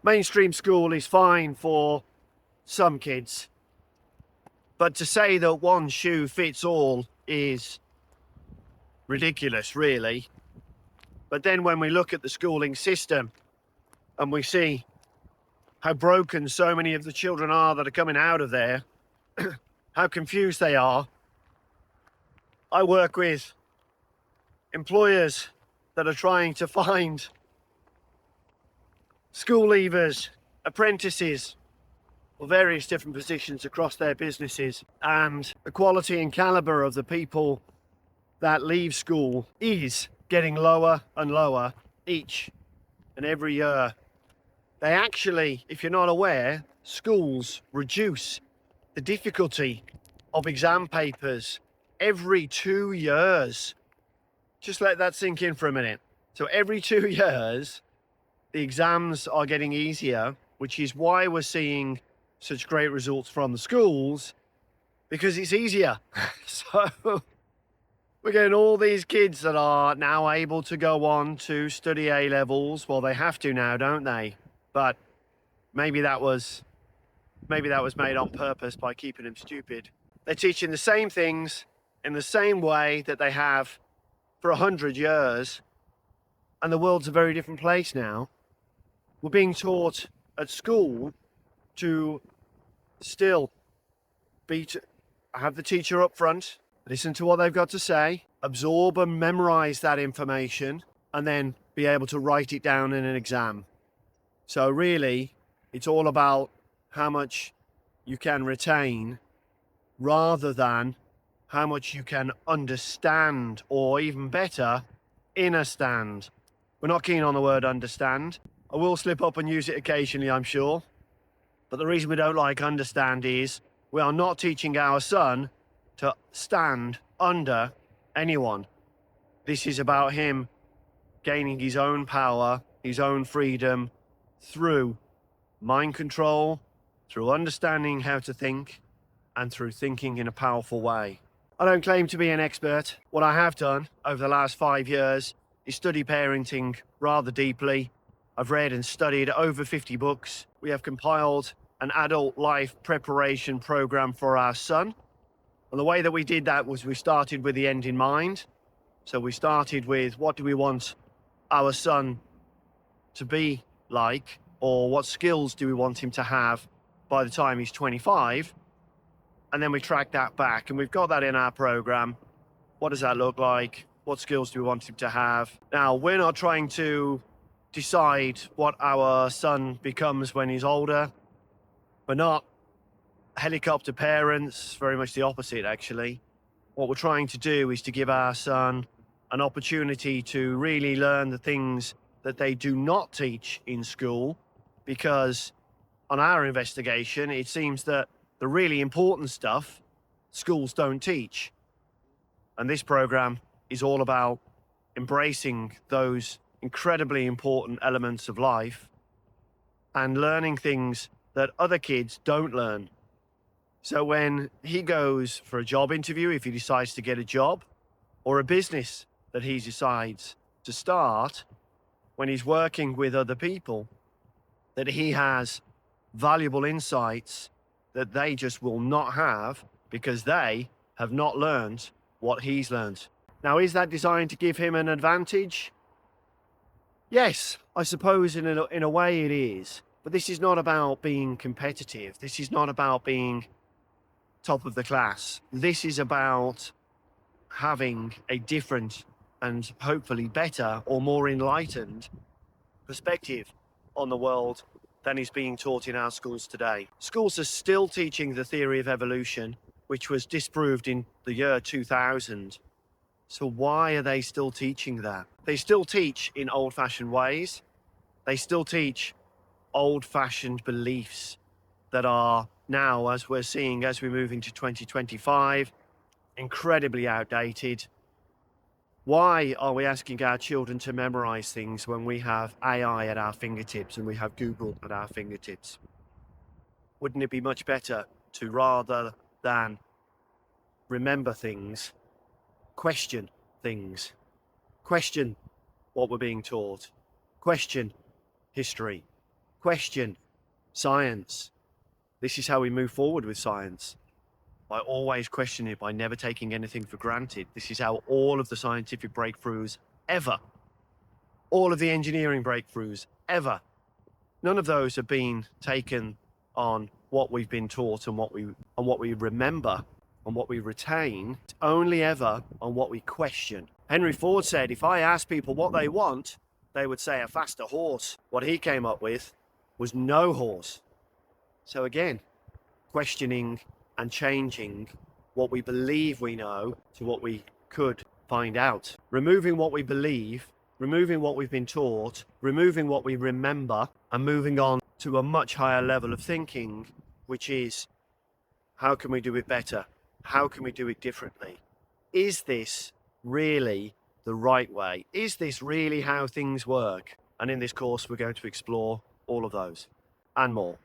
Mainstream school is fine for some kids, but to say that one shoe fits all is ridiculous, really. But then when we look at the schooling system and we see how broken so many of the children are that are coming out of there, how confused they are. I work with employers that are trying to find school leavers, apprentices, or various different positions across their businesses, and the quality and caliber of the people that leave school is getting lower and lower each and every year. They actually, if you're not aware, schools reduce the difficulty of exam papers every 2 years. Just let that sink in for a minute. So every 2 years, the exams are getting easier, which is why we're seeing such great results from the schools, because it's easier. So we're getting all these kids that are now able to go on to study A levels. Well, they have to now, don't they? But maybe that was made on purpose by keeping them stupid. They're teaching the same things in the same way that they have for 100 years, and the world's a very different place now. We're being taught at school to still have the teacher up front, listen to what they've got to say, absorb and memorize that information, and then be able to write it down in an exam. So really, it's all about how much you can retain rather than how much you can understand, or even better, understand. We're not keen on the word understand. I will slip up and use it occasionally, I'm sure. But the reason we don't like understand is we are not teaching our son to stand under anyone. This is about him gaining his own power, his own freedom through mind control, through understanding how to think, and through thinking in a powerful way. I don't claim to be an expert. What I have done over the last 5 years is study parenting rather deeply. I've read and studied over 50 books. We have compiled an adult life preparation program for our son. And the way that we did that was we started with the end in mind. So we started with, what do we want our son to be like, or what skills do we want him to have by the time he's 25? And then we track that back, and we've got that in our program. What does that look like? What skills do we want him to have? Now, we're not trying to decide what our son becomes when he's older. We're not helicopter parents, very much the opposite, actually. What we're trying to do is to give our son an opportunity to really learn the things that they do not teach in school, because on our investigation, it seems that the really important stuff schools don't teach. And this program is all about embracing those incredibly important elements of life and learning things that other kids don't learn. So when he goes for a job interview, if he decides to get a job, or a business that he decides to start, when he's working with other people, that he has valuable insights that they just will not have because they have not learned what he's learned. Now, is that designed to give him an advantage? Yes, I suppose in a way it is. But this is not about being competitive. This is not about being top of the class. This is about having a different and hopefully better or more enlightened perspective on the world than is being taught in our schools today. Schools are still teaching the theory of evolution, which was disproved in the year 2000. So why are they still teaching that? They still teach in old-fashioned ways. They still teach old-fashioned beliefs that are now, as we're seeing as we move into 2025, incredibly outdated. Why are we asking our children to memorize things when we have AI at our fingertips and we have Google at our fingertips? Wouldn't it be much better to, rather than remember things, question things, question what we're being taught, question history, question science. This is how we move forward with science. By always questioning it, by never taking anything for granted. This is how all of the scientific breakthroughs ever, all of the engineering breakthroughs ever, none of those have been taken on what we've been taught and what we remember and what we retain. It's only ever on what we question. Henry Ford said, if I ask people what they want, they would say a faster horse. What he came up with was no horse. So again, questioning and changing what we believe we know to what we could find out. Removing what we believe, removing what we've been taught, removing what we remember, and moving on to a much higher level of thinking, which is, how can we do it better? How can we do it differently? Is this really the right way? Is this really how things work? And in this course, we're going to explore all of those and more.